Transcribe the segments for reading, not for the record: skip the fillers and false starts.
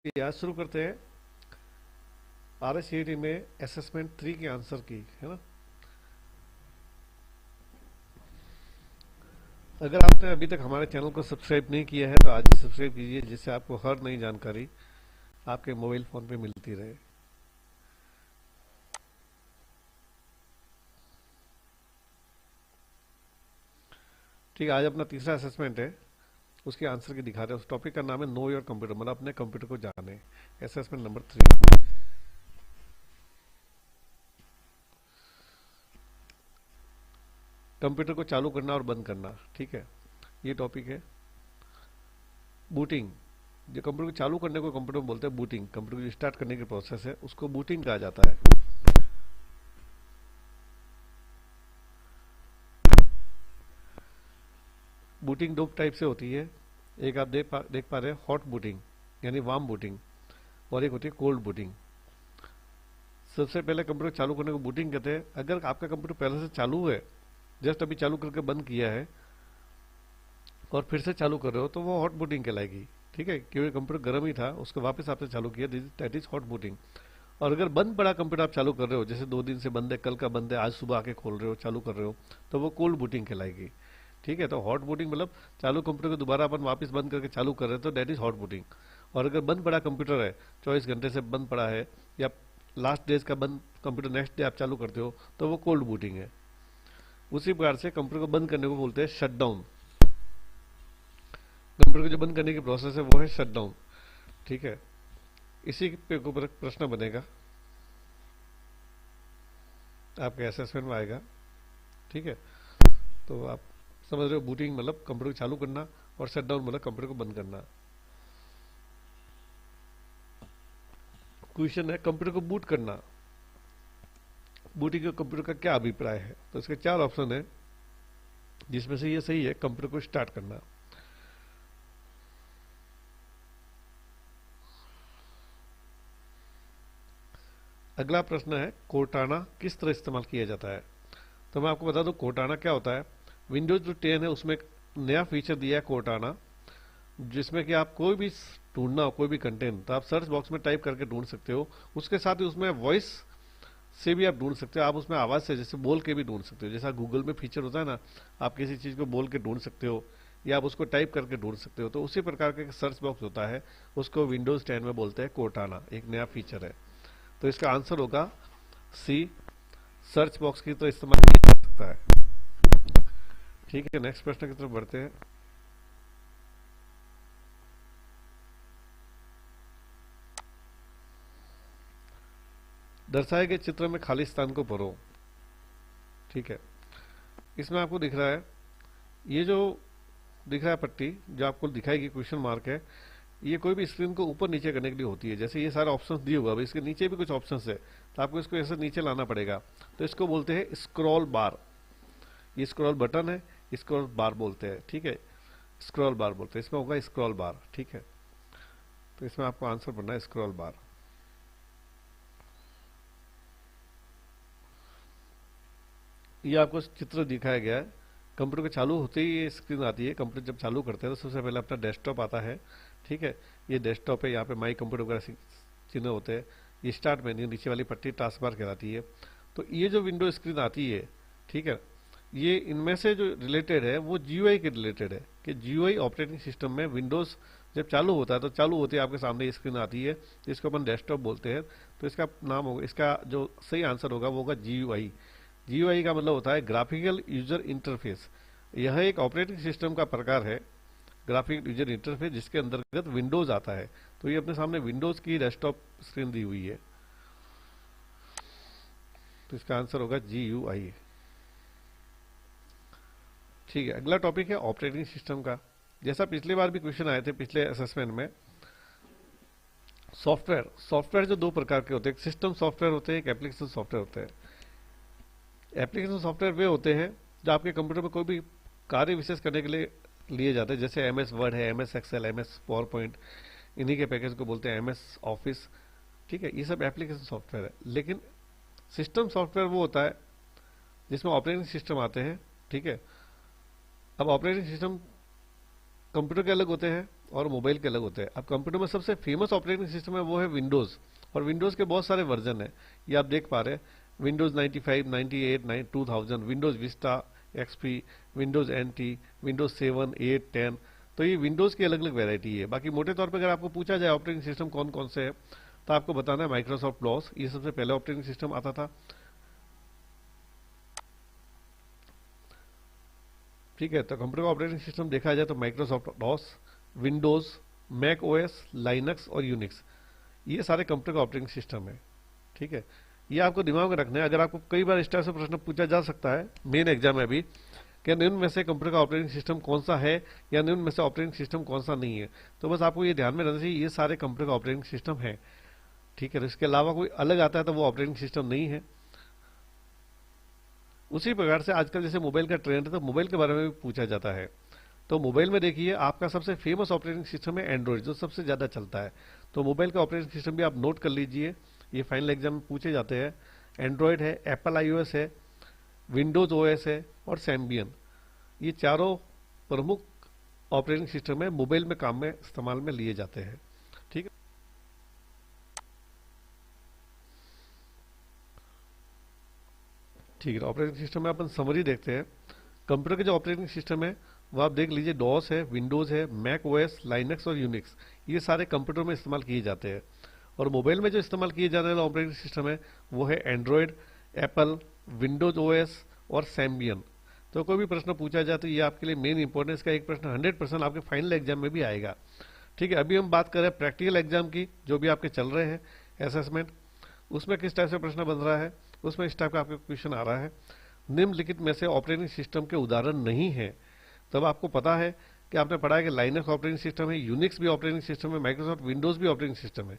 आज शुरू करते हैं RSCET में असेसमेंट 3 के आंसर की, है ना। अगर आपने अभी तक हमारे चैनल को सब्सक्राइब नहीं किया है तो आज ही सब्सक्राइब कीजिए, जिससे आपको हर नई जानकारी आपके मोबाइल फोन पे मिलती रहे। ठीक है, आज अपना तीसरा असेसमेंट है, उसके आंसर की दिखा रहे हैं। उस टॉपिक का नाम है नो योर कंप्यूटर, मतलब अपने कंप्यूटर को जाने। असेसमेंट नंबर 3, कंप्यूटर को चालू करना और बंद करना। ठीक है, ये टॉपिक है। बूटिंग, जो कंप्यूटर को चालू करने को कंप्यूटर में बोलते हैं बूटिंग। कंप्यूटर को स्टार्ट करने की प्रोसेस है, उसको बूटिंग कहा जाता है। बूटिंग दो टाइप से होती है। एक आप देख पा रहे हैं, हॉट बूटिंग यानी वार्म बूटिंग, और एक होती है कोल्ड बूटिंग। सबसे पहले कंप्यूटर चालू करने को बूटिंग कहते हैं। अगर आपका कंप्यूटर पहले से चालू है, जस्ट अभी चालू करके बंद किया है और फिर से चालू कर रहे हो, तो वो हॉट बूटिंग कहलाएगी। ठीक है, क्योंकि कंप्यूटर गर्म ही था, उसको वापस आपने चालू किया, दैट इज हॉट बूटिंग। और अगर बंद पड़ा कंप्यूटर आप चालू कर रहे हो, जैसे 2 दिन से बंद है, कल का बंद है, आज सुबह आके खोल रहे हो, चालू कर रहे हो, तो वो कोल्ड बूटिंग कहलाएगी। ठीक है, तो हॉट बूटिंग मतलब चालू कंप्यूटर को दोबारा अपन वापस बंद करके चालू कर रहे हैं, तो दैट इज हॉट बूटिंग। और अगर बंद पड़ा कंप्यूटर है, 24 घंटे से बंद पड़ा है, या लास्ट डेज का बंद कंप्यूटर नेक्स्ट डे आप चालू करते हो, तो वो कोल्ड बूटिंग है। उसी प्रकार से कंप्यूटर को बंद करने को बोलते हैं शट डाउन। कंप्यूटर को जो बंद करने की प्रोसेस है वो है शट डाउन। ठीक है, इसी पे ऊपर एक प्रश्न बनेगा, आपके असेसमेंट में आएगा। ठीक है, तो आप समझ रहे हो, बूटिंग मतलब कंप्यूटर को चालू करना, और शट डाउन मतलब कंप्यूटर को बंद करना। क्वेश्चन है, कंप्यूटर को बूट करना, बूटिंग का कंप्यूटर का क्या अभिप्राय है। तो इसके 4 ऑप्शन है, जिसमें से ये सही है, कंप्यूटर को स्टार्ट करना। अगला प्रश्न है, कोर्टाना किस तरह इस्तेमाल किया जाता है। तो मैं आपको बता दूं कोर्टाना क्या होता है। विंडोज जो 10 है उसमें एक नया फीचर दिया है कोर्टाना, जिसमें कि आप कोई भी ढूंढना हो, कोई भी कंटेंट, तो आप सर्च बॉक्स में टाइप करके ढूंढ सकते हो। उसके साथ ही उसमें वॉइस से भी आप ढूंढ सकते हो। आप उसमें आवाज से, जैसे बोल के भी ढूंढ सकते हो, जैसा गूगल में फीचर होता है ना, आप किसी चीज को बोल के ढूंढ सकते हो, या आप उसको टाइप करके ढूंढ सकते हो। तो उसी प्रकार का एक सर्च बॉक्स होता है, उसको विंडोज 10 में बोलते हैं कोर्टाना, एक नया फीचर है। तो इसका आंसर होगा सी, सर्च बॉक्स की तो इस्तेमाल किया जा सकता है। ठीक है, नेक्स्ट प्रश्न की तरफ बढ़ते हैं। दर्शाए गए चित्र में खाली स्थान को भरो। ठीक है, इसमें आपको दिख रहा है, ये जो दिख रहा है पट्टी जो आपको दिखाएगी, क्वेश्चन मार्क है, ये कोई भी स्क्रीन को ऊपर नीचे करने के लिए होती है। जैसे ये सारे ऑप्शंस दिए हुआ, अब इसके नीचे भी कुछ ऑप्शंस है, तो आपको इसको ऐसे नीचे लाना पड़ेगा। तो इसको बोलते हैं स्क्रॉल बार। ये स्क्रॉल बटन है, स्क्रॉल बार बोलते हैं। ठीक है, स्क्रॉल बार बोलते हैं, इसमें होगा स्क्रॉल बार। ठीक है, तो इसमें आपको आंसर बनना है स्क्रॉल बार। ये आपको चित्र दिखाया गया है, कंप्यूटर के चालू होते ही ये स्क्रीन आती है। कंप्यूटर जब चालू करते हैं तो सबसे पहले अपना डेस्कटॉप आता है। ठीक है, ये डेस्कटॉप है, यहाँ पे माई कंप्यूटर वगैरह चिन्ह होते हैं। ये स्टार्ट मेन्यू, नीचे वाली पट्टी टास्क बार कहलाती है। तो ये जो विंडो स्क्रीन आती है, ठीक है, ये इनमें से जो रिलेटेड है वो जीयूआई के रिलेटेड है, कि जीयूआई ऑपरेटिंग सिस्टम में विंडोज जब चालू होता है, तो चालू होते ही आपके सामने ये स्क्रीन आती है, तो इसको अपन डेस्कटॉप बोलते हैं। तो इसका नाम होगा, इसका जो सही आंसर होगा वो होगा जीयूआई। जीयूआई का मतलब होता है ग्राफिकल यूजर इंटरफेस। यह एक ऑपरेटिंग सिस्टम का प्रकार है, ग्राफिकल यूजर इंटरफेस, जिसके अंतर्गत विंडोज आता है। तो ये अपने सामने विंडोज की डेस्कटॉप स्क्रीन दी हुई है, तो इसका आंसर होगा जीयूआई। ठीक है, अगला टॉपिक है ऑपरेटिंग सिस्टम का। जैसा पिछली बार भी क्वेश्चन आए थे पिछले असेसमेंट में, सॉफ्टवेयर, सॉफ्टवेयर जो 2 प्रकार के होते हैं, एक सिस्टम सॉफ्टवेयर होते हैं, एक एप्लीकेशन सॉफ्टवेयर होते हैं। एप्लीकेशन सॉफ्टवेयर वे होते हैं जो आपके कंप्यूटर में कोई भी कार्य विशेष करने के लिए लिए जाते हैं, जैसे एमएस वर्ड है, MS Excel, MS PowerPoint, इन्हीं के पैकेज को बोलते हैं एमएस ऑफिस। ठीक है, ये सब एप्लीकेशन सॉफ्टवेयर है। लेकिन सिस्टम सॉफ्टवेयर वो होता है जिसमें ऑपरेटिंग सिस्टम आते हैं। ठीक है, अब ऑपरेटिंग सिस्टम कंप्यूटर के अलग होते हैं और मोबाइल के अलग होते हैं। अब कंप्यूटर में सबसे फेमस ऑपरेटिंग सिस्टम है वो है विंडोज़, और विंडोज़ के बहुत सारे वर्जन है, ये आप देख पा रहे हैं। Windows 95, 98, 2000, Windows Vista, XP, Windows NT, Windows 7, 8, 10। तो ये विंडोज़ की अलग अलग वैरायटी है। बाकी मोटे तौर पर अगर आपको पूछा जाए ऑपरेटिंग सिस्टम कौन कौन से है, तो आपको बताना है माइक्रोसॉफ्ट लॉस, ये सबसे पहले ऑपरेटिंग सिस्टम आता था। ठीक है, तो कंप्यूटर का ऑपरेटिंग सिस्टम देखा जाए तो माइक्रोसॉफ्ट लॉस, विंडोज, मैक ओएस, लाइनक्स और यूनिक्स, ये सारे कंप्यूटर का ऑपरेटिंग सिस्टम है। ठीक है, ये आपको दिमाग में रखना है। अगर आपको कई बार इस टाइप से प्रश्न पूछा जा सकता है मेन एग्जाम में भी, कि निम्न में से कंप्यूटर का ऑपरेटिंग सिस्टम कौन सा है या निम्न में से ऑपरेटिंग सिस्टम कौन सा नहीं है, तो बस आपको ये ध्यान में रहना चाहिए ये सारे कंप्यूटर का ऑपरेटिंग सिस्टम है। ठीक है, तो इसके अलावा कोई अलग आता है तो वो ऑपरेटिंग सिस्टम नहीं है। उसी प्रकार से आजकल जैसे मोबाइल का ट्रेंड है तो मोबाइल के बारे में भी पूछा जाता है। तो मोबाइल में देखिए आपका सबसे फेमस ऑपरेटिंग सिस्टम है एंड्रॉइड, जो सबसे ज्यादा चलता है। तो मोबाइल का ऑपरेटिंग सिस्टम भी आप नोट कर लीजिए, ये फाइनल एग्जाम में पूछे जाते हैं। एंड्रॉइड है, एप्पल आईओएस है, विंडोज ओएस है और सैम्बियन, ये चारों प्रमुख ऑपरेटिंग सिस्टम है, मोबाइल में काम में इस्तेमाल में लिए जाते हैं। ठीक है, ठीक है, ऑपरेटिंग सिस्टम में अपन समरी देखते हैं। कंप्यूटर के जो ऑपरेटिंग सिस्टम है वो आप देख लीजिए, डॉस है, विंडोज है, मैक ओएस, लाइनक्स और यूनिक्स, ये सारे कंप्यूटर में इस्तेमाल किए जाते हैं। और मोबाइल में जो इस्तेमाल किए जाने वाला ऑपरेटिंग सिस्टम है वो है एंड्रॉयड, एप्पल, विंडोज ओएस और सैम्बियन। तो कोई भी प्रश्न पूछा जाए तो ये आपके लिए मेन इंपॉर्टेंस का एक प्रश्न 100% आपके फाइनल एग्जाम में भी आएगा। ठीक है, अभी हम बात करें प्रैक्टिकल एग्जाम की, जो भी आपके चल रहे हैं असेसमेंट, उसमें किस टाइप से प्रश्न बन रहा है। उसमें इस टाइप का आपका क्वेश्चन आ रहा है, निम्नलिखित में से ऑपरेटिंग सिस्टम के उदाहरण नहीं है। तब आपको पता है कि आपने पढ़ा है कि लाइनक्स ऑपरेटिंग सिस्टम है, यूनिक्स भी ऑपरेटिंग सिस्टम है, माइक्रोसॉफ्ट विंडोज भी ऑपरेटिंग सिस्टम है।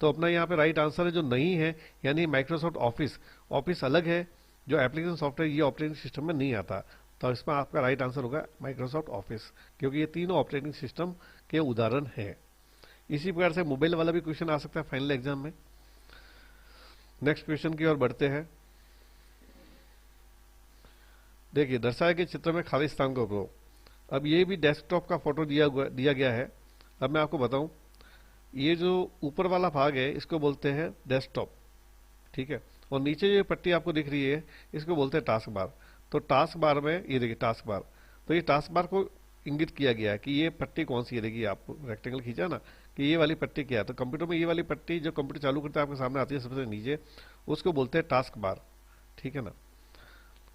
तो अपना यहाँ पे राइट आंसर है जो नहीं है, यानी माइक्रोसॉफ्ट ऑफिस, ऑफिस अलग है, जो एप्लीकेशन सॉफ्टवेयर ये ऑपरेटिंग सिस्टम में नहीं आता। तो इसमें आपका राइट आंसर होगा माइक्रोसॉफ्ट ऑफिस, क्योंकि ये तीनों ऑपरेटिंग सिस्टम के उदाहरण है। इसी प्रकार से मोबाइल वाला भी क्वेश्चन आ सकता है फाइनल एग्जाम में। नेक्स्ट क्वेश्चन की ओर बढ़ते हैं। देखिए, दर्शाए गए चित्र में खाली स्थान को भरो। अब ये भी डेस्कटॉप का फोटो दिया गया है। अब मैं आपको बताऊं, ये जो ऊपर वाला भाग है इसको बोलते हैं डेस्कटॉप। ठीक है, और नीचे जो पट्टी आपको दिख रही है इसको बोलते हैं टास्क बार। तो टास्क बार में ये देखिए टास्क बार, तो ये टास्क बार को इंगित किया गया है कि ये पट्टी कौन सी है। देखिए आपको रेक्टेंगल खींचा ना, कि ये वाली पट्टी क्या है। तो कंप्यूटर में ये वाली पट्टी जो कंप्यूटर चालू करता है आपके सामने आती है सबसे नीचे, उसको बोलते हैं टास्क बार। ठीक है ना,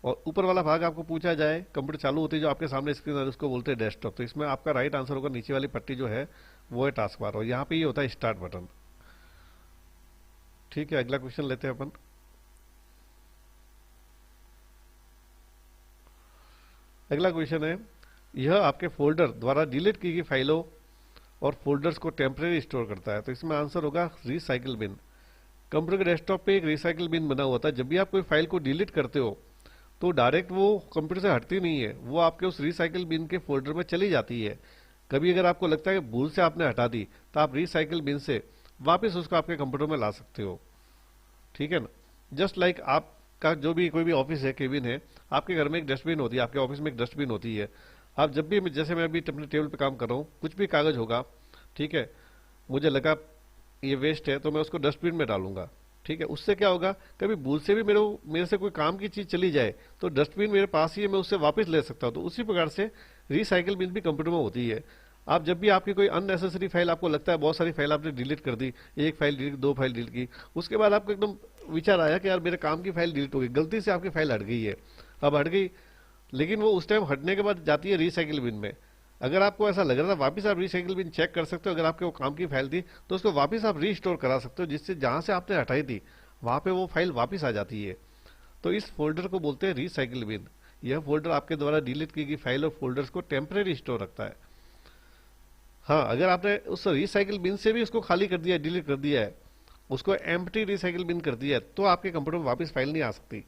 और ऊपर वाला भाग आपको पूछा जाए कंप्यूटर चालू होती है जो आपके सामने स्क्रीन है उसको बोलते हैं डेस्कटॉप। तो इसमें आपका राइट आंसर होगा नीचे वाली पट्टी जो है वो है टास्क बार, और यहाँ पे ये होता है स्टार्ट बटन। ठीक है, अगला क्वेश्चन लेते हैं अपन। अगला क्वेश्चन है, यह आपके फोल्डर द्वारा डिलीट की गई फाइलों और फोल्डर्स को टेम्परेरी स्टोर करता है। तो इसमें आंसर होगा रिसाइकिल बिन। कंप्यूटर के डेस्कटॉप पे एक रिसाइकिल बिन बना हुआ था। जब भी आप कोई फाइल को डिलीट करते हो तो डायरेक्ट वो कंप्यूटर से हटती नहीं है, वो आपके उस रिसाइकिल बिन के फोल्डर में चली जाती है। कभी अगर आपको लगता है कि भूल से आपने हटा दी तो आप रिसाइकिल बिन से वापस उसको आपके कंप्यूटर में ला सकते हो। ठीक है ना, जस्ट लाइक आपका जो भी कोई भी ऑफिस है, केबिन है, आपके घर में एक डस्टबिन होती है, आपके ऑफिस में एक डस्टबिन होती है। आप जब भी, जैसे मैं अभी अपने टेबल पे काम कर रहा हूँ, कुछ भी कागज होगा, ठीक है, मुझे लगा ये वेस्ट है तो मैं उसको डस्टबिन में डालूंगा। ठीक है, उससे क्या होगा, कभी भूल से भी मेरे से कोई काम की चीज चली जाए तो डस्टबिन मेरे पास ही है, मैं उससे वापस ले सकता हूं। तो उसी प्रकार से रिसाइकिल बिन भी कंप्यूटर में होती है। आप जब भी आपकी कोई अननेसेसरी फाइल, आपको लगता है बहुत सारी फाइल आपने डिलीट कर दी, एक फाइल डिलीट, दो फाइल डिलीट की, उसके बाद आपको एकदम विचार आया कि यार मेरे काम की फाइल डिलीट हो गई, गलती से आपकी फाइल हट गई है। अब हट गई, लेकिन वो उस टाइम हटने के बाद जाती है रिसाइकिल बिन में। अगर आपको ऐसा लग रहा था, वापस आप रिसाइकिल बिन चेक कर सकते हो। अगर आपके वो काम की फाइल थी तो उसको वापस आप रीस्टोर करा सकते हो, जिससे जहां से आपने हटाई थी वहां पे वो फाइल वापस आ जाती है। तो इस फोल्डर को बोलते हैं रिसाइकिल बिन। यह फोल्डर आपके द्वारा डिलीट की गई फाइल और फोल्डर्स को टेम्परेरी स्टोर रखता है। हाँ, अगर आपने उस रिसाइकिल बिन से भी उसको खाली कर दिया, डिलीट कर दिया है, उसको एम्प्टी रिसाइकिल बिन कर दिया है, तो आपके कंप्यूटर में वापस फाइल नहीं आ सकती।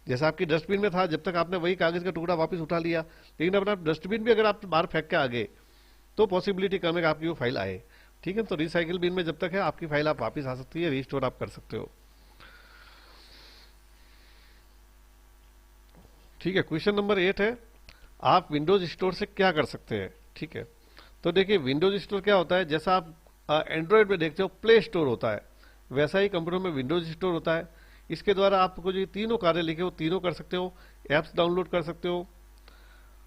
जैसा आपकी डस्टबिन में था, जब तक आपने वही कागज का टुकड़ा वापस उठा लिया, लेकिन अपना डस्टबिन भी अगर आप बाहर फेंक के आ गए तो पॉसिबिलिटी कम है कि आपकी वो फाइल आए। ठीक है, तो रिसाइकिल बिन में जब तक है आपकी फाइल आप वापस आ सकती है, रिस्टोर आप कर सकते हो। ठीक है, क्वेश्चन नंबर 8 है, आप विंडोज स्टोर से क्या कर सकते हैं। ठीक है, तो देखिए विंडोज स्टोर क्या होता है, जैसा आप एंड्रॉयड में देखते हो प्ले स्टोर होता है, वैसा ही कंप्यूटर में विंडोज स्टोर होता है। इसके द्वारा आपको जो तीनों कार्य लिखे वो तीनों कर सकते हो, एप्स डाउनलोड कर सकते हो।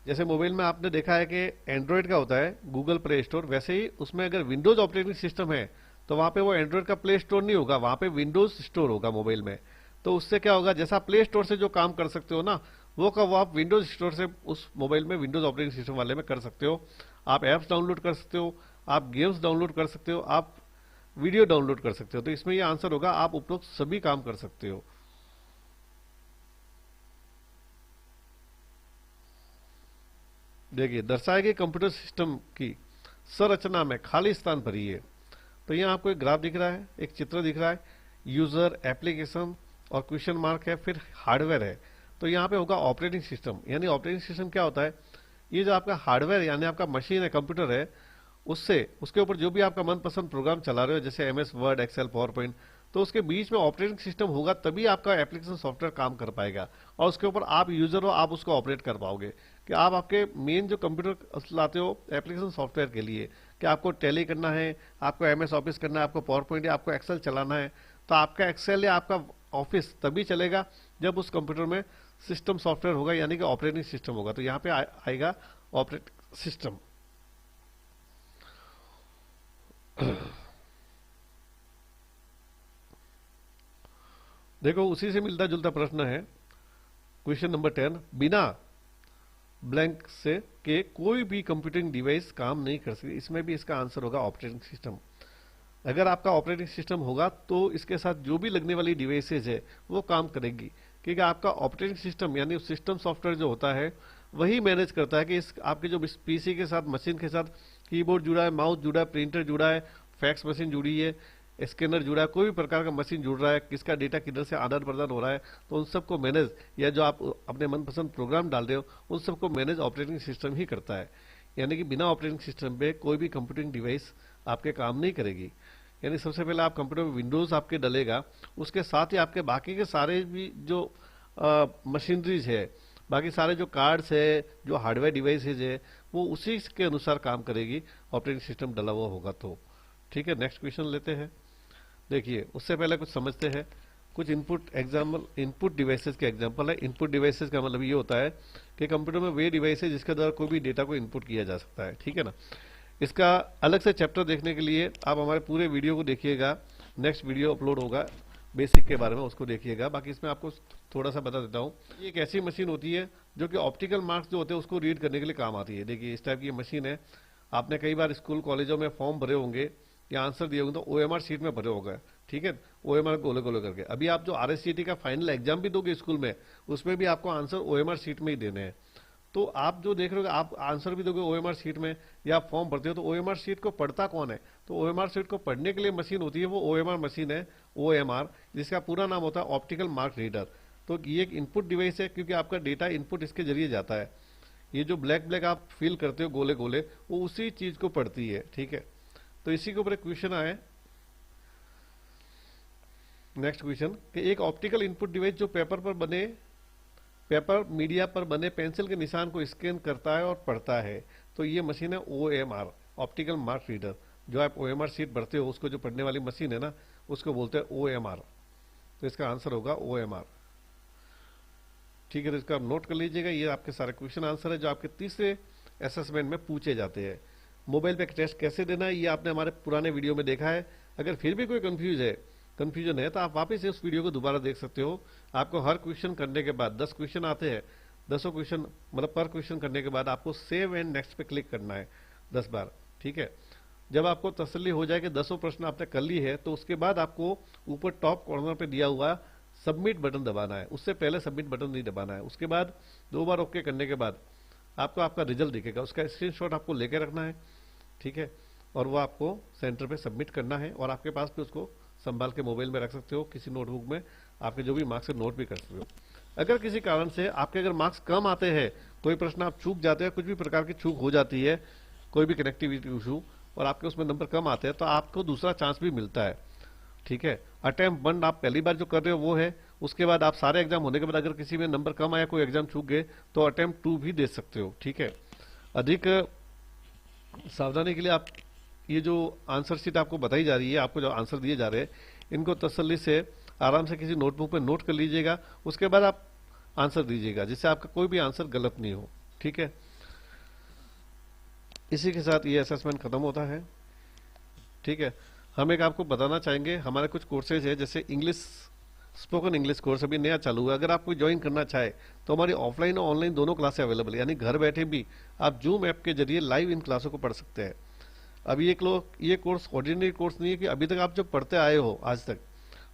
जैसे मोबाइल में आपने देखा है कि एंड्रॉयड का होता है गूगल प्ले स्टोर, वैसे ही उसमें अगर विंडोज ऑपरेटिंग सिस्टम है तो वहां पे वो एंड्रॉयड का प्ले स्टोर नहीं होगा, वहां पे विंडोज स्टोर होगा मोबाइल में। तो उससे क्या होगा, जैसा प्ले स्टोर से जो काम कर सकते हो ना, वो का वो आप विंडोज स्टोर से उस मोबाइल में विंडोज ऑपरेटिंग सिस्टम वाले में कर सकते हो। आप एप्स डाउनलोड कर सकते हो, आप गेम्स डाउनलोड कर सकते हो, आप वीडियो डाउनलोड कर सकते हो। तो इसमें ये आंसर होगा, आप उपरोक्त सभी काम कर सकते हो। देखिए दर्शाए गए कंप्यूटर सिस्टम की संरचना में खाली स्थान भरिए। तो यहाँ आपको एक ग्राफ दिख रहा है, एक चित्र दिख रहा है, यूजर, एप्लीकेशन और क्वेश्चन मार्क है, फिर हार्डवेयर है। तो यहाँ पे होगा ऑपरेटिंग सिस्टम। यानी ऑपरेटिंग सिस्टम क्या होता है, ये जो आपका हार्डवेयर यानी आपका मशीन है, कंप्यूटर है, उससे उसके ऊपर जो भी आपका मनपसंद प्रोग्राम चला रहे हो, जैसे MS Word, Excel, PowerPoint, तो उसके बीच में ऑपरेटिंग सिस्टम होगा, तभी आपका एप्लीकेशन सॉफ्टवेयर काम कर पाएगा और उसके ऊपर आप यूजर हो, आप उसको ऑपरेट कर पाओगे। कि आप आपके मेन जो कंप्यूटर लाते हो एप्लीकेशन सॉफ्टवेयर के लिए, कि आपको टैली करना है, आपको एमएस ऑफिस करना है, आपको पावर पॉइंट या आपको एक्सेल चलाना है, तो आपका एक्सेल या आपका ऑफिस तभी चलेगा जब उस कंप्यूटर में सिस्टम सॉफ्टवेयर होगा, यानी कि ऑपरेटिंग सिस्टम होगा। तो यहाँ पे आएगा ऑपरेटिंग सिस्टम। देखो उसी से मिलता जुलता प्रश्न है, क्वेश्चन नंबर 10, बिना ब्लैंक से के कोई भी कंप्यूटिंग डिवाइस काम नहीं कर सकती। इसमें भी इसका आंसर होगा ऑपरेटिंग सिस्टम। अगर आपका ऑपरेटिंग सिस्टम होगा तो इसके साथ जो भी लगने वाली डिवाइसेज है वो काम करेगी, क्योंकि आपका ऑपरेटिंग सिस्टम यानी सिस्टम सॉफ्टवेयर जो होता है वही मैनेज करता है कि इस आपके जो पीसी के साथ, मशीन के साथ कीबोर्ड जुड़ा है, माउस जुड़ा है, प्रिंटर जुड़ा है, फैक्स मशीन जुड़ी है, स्कैनर जुड़ा है, कोई भी प्रकार का मशीन जुड़ रहा है, किसका डेटा किधर से आदान प्रदान हो रहा है, तो उन सबको मैनेज, या जो आप अपने मनपसंद प्रोग्राम डाल रहे हो उन सबको मैनेज ऑपरेटिंग सिस्टम ही करता है। यानी कि बिना ऑपरेटिंग सिस्टम पे कोई भी कंप्यूटिंग डिवाइस आपके काम नहीं करेगी। यानी सबसे पहले आप कंप्यूटर में विंडोज आपके डलेगा, उसके साथ ही आपके बाकी के सारे भी जो मशीनरीज है, बाकी सारे जो कार्ड्स है, जो हार्डवेयर डिवाइसेज है, वो उसी के अनुसार काम करेगी, ऑपरेटिंग सिस्टम डला हुआ होगा तो। ठीक है, नेक्स्ट क्वेश्चन लेते हैं। देखिए उससे पहले कुछ समझते हैं, कुछ इनपुट एग्जाम्पल, इनपुट डिवाइसेस के एग्जाम्पल है। इनपुट डिवाइसेस का मतलब ये होता है कि कंप्यूटर में वे डिवाइस है जिसके द्वारा कोई भी डेटा को इनपुट किया जा सकता है। ठीक है ना, इसका अलग से चैप्टर देखने के लिए आप हमारे पूरे वीडियो को देखिएगा, नेक्स्ट वीडियो अपलोड होगा बेसिक के बारे में, उसको देखिएगा। बाकी इसमें आपको थोड़ा सा बता देता हूँ, ये एक ऐसी मशीन होती है जो कि ऑप्टिकल मार्क्स जो होते हैं उसको रीड करने के लिए काम आती है। देखिए इस टाइप की मशीन है, आपने कई बार स्कूल कॉलेजों में फॉर्म भरे होंगे या आंसर दिए होंगे तो ओएमआर शीट में भरे होगा। ठीक है, ओएमआर गोले गोले करके। अभी आप जो आरएससीटी का फाइनल एग्जाम भी दोगे स्कूल में, उसमें भी आपको आंसर ओएमआर शीट में ही देने हैं। तो आप जो देख रहे हो, आप आंसर भी दोगे ओएमआर शीट में या आप फॉर्म भरते हो, तो ओएमआर शीट को पढ़ता कौन है? तो ओएमआर शीट को पढ़ने के लिए मशीन होती है, वो ओएमआर मशीन है, ओएमआर, जिसका पूरा नाम होता है ऑप्टिकल मार्क रीडर। तो ये एक इनपुट डिवाइस है, क्योंकि आपका डेटा इनपुट इसके जरिए जाता है। ये जो ब्लैक ब्लैक आप फील करते हो गोले गोले, वो उसी चीज को पढ़ती है। ठीक है, तो इसी के ऊपर एक क्वेश्चन आया, नेक्स्ट क्वेश्चन, कि एक ऑप्टिकल इनपुट डिवाइस जो पेपर मीडिया पर बने पेंसिल के निशान को स्कैन करता है और पढ़ता है, तो ये मशीन है ओएमआर, ऑप्टिकल मार्क रीडर। जो आप ओएमआर शीट भरते हो उसको जो पढ़ने वाली मशीन है ना, उसको बोलते हैं ओएमआर। तो इसका आंसर होगा ओएमआर। ठीक है, तो इसका नोट कर लीजिएगा। ये आपके सारे क्वेश्चन आंसर है जो आपके तीसरे असेसमेंट में पूछे जाते हैं। मोबाइल पे टेस्ट कैसे देना है ये आपने हमारे पुराने वीडियो में देखा है। अगर फिर भी कोई कंफ्यूजन है तो आप वापस से उस वीडियो को दोबारा देख सकते हो। आपको हर क्वेश्चन करने के बाद 10 क्वेश्चन आते हैं, 10 क्वेश्चन मतलब पर क्वेश्चन करने के बाद आपको सेव एंड नेक्स्ट पे क्लिक करना है 10 बार। ठीक है, जब आपको तसल्ली हो जाए कि 10 प्रश्न आपने कर ली है, तो उसके बाद आपको ऊपर टॉप कॉर्नर पे दिया हुआ सबमिट बटन दबाना है। उससे पहले सबमिट बटन नहीं दबाना है। उसके बाद 2 बार ओके करने के बाद आपको आपका रिजल्ट दिखेगा, उसका स्क्रीनशॉट आपको लेके रखना है। ठीक है, और वो आपको सेंटर पे सबमिट करना है, और आपके पास भी उसको संभाल के मोबाइल में रख सकते हो, किसी नोटबुक में आपके जो भी मार्क्स है नोट भी कर सकते हो। अगर किसी कारण से आपके अगर मार्क्स कम आते हैं, कोई प्रश्न आप चूक जाते हैं, कुछ भी प्रकार की चूक हो जाती है, कोई भी कनेक्टिविटी इशू, और आपके उसमें नंबर कम आते हैं, तो आपको दूसरा चांस भी मिलता है। ठीक है, अटेम्प्ट 1 आप पहली बार जो कर रहे हो वो है, उसके बाद आप सारे एग्जाम होने के बाद अगर किसी में नंबर कम आया, कोई एग्जाम चूक गए, तो अटेम्प्ट 2 भी दे सकते हो। ठीक है, अधिक सावधानी के लिए आप ये जो आंसर शीट आपको बताई जा रही है, आपको जो आंसर दिए जा रहे हैं, इनको तसल्ली से आराम से किसी नोटबुक पे नोट कर लीजिएगा। उसके बाद आप आंसर दीजिएगा, जिससे आपका कोई भी आंसर गलत नहीं हो। ठीक है, इसी के साथ ये असेसमेंट खत्म होता है। ठीक है, हम एक आपको बताना चाहेंगे, हमारे कुछ कोर्सेज है, जैसे इंग्लिश, स्पोकन इंग्लिश कोर्स अभी नया चालू हुआ है। अगर आप कोई ज्वाइन करना चाहे तो हमारी ऑफलाइन और ऑनलाइन दोनों क्लासें अवेलेबल है, यानी घर बैठे भी आप जूम ऐप के जरिए लाइव इन क्लासों को पढ़ सकते हैं। अभी एक लोग, ये कोर्स ऑर्डिनरी कोर्स नहीं है कि अभी तक आप जो पढ़ते आए हो आज तक,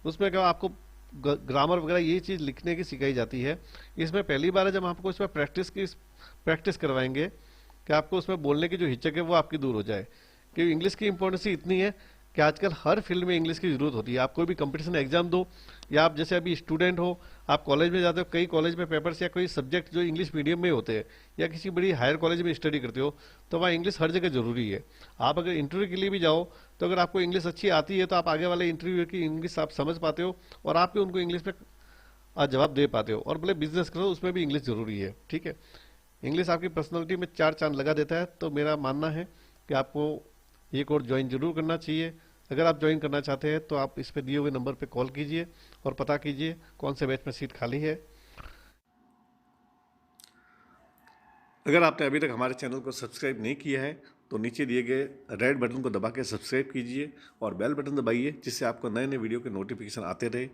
उसमें क्या आपको ग्रामर वगैरह ये चीज़ लिखने की सिखाई जाती है। इसमें पहली बार है जब आपको इसमें प्रैक्टिस करवाएंगे कि आपको उसमें बोलने की जो हिचक है वो आपकी दूर हो जाए। क्योंकि इंग्लिश की इंपॉर्टेंस इतनी है कि आजकल हर फील्ड में इंग्लिश की जरूरत होती है। आप कोई भी कंपटीशन एग्जाम दो, या आप जैसे अभी स्टूडेंट हो, आप कॉलेज में जाते हो, कई कॉलेज में पेपर्स या कोई सब्जेक्ट जो इंग्लिश मीडियम में होते हैं, या किसी बड़ी हायर कॉलेज में स्टडी करते हो, तो वहाँ इंग्लिश हर जगह जरूरी है। आप अगर इंटरव्यू के लिए भी जाओ तो अगर आपको इंग्लिश अच्छी आती है तो आप आगे वाले इंटरव्यू की इंग्लिश आप समझ पाते हो, और आप भी उनको इंग्लिश में जवाब दे पाते हो। और भले बिजनेस करो उसमें भी इंग्लिश जरूरी है। ठीक है, इंग्लिश आपकी पर्सनैलिटी में चार चांद लगा देता है। तो मेरा मानना है कि आपको ये कोर्स ज्वाइन जरूर करना चाहिए। अगर आप ज्वाइन करना चाहते हैं तो आप इस पे दिए हुए नंबर पे कॉल कीजिए और पता कीजिए कौन से बैच में सीट खाली है। अगर आपने अभी तक हमारे चैनल को सब्सक्राइब नहीं किया है तो नीचे दिए गए रेड बटन को दबा के सब्सक्राइब कीजिए और बेल बटन दबाइए, जिससे आपको नए नए वीडियो के नोटिफिकेशन आते रहे।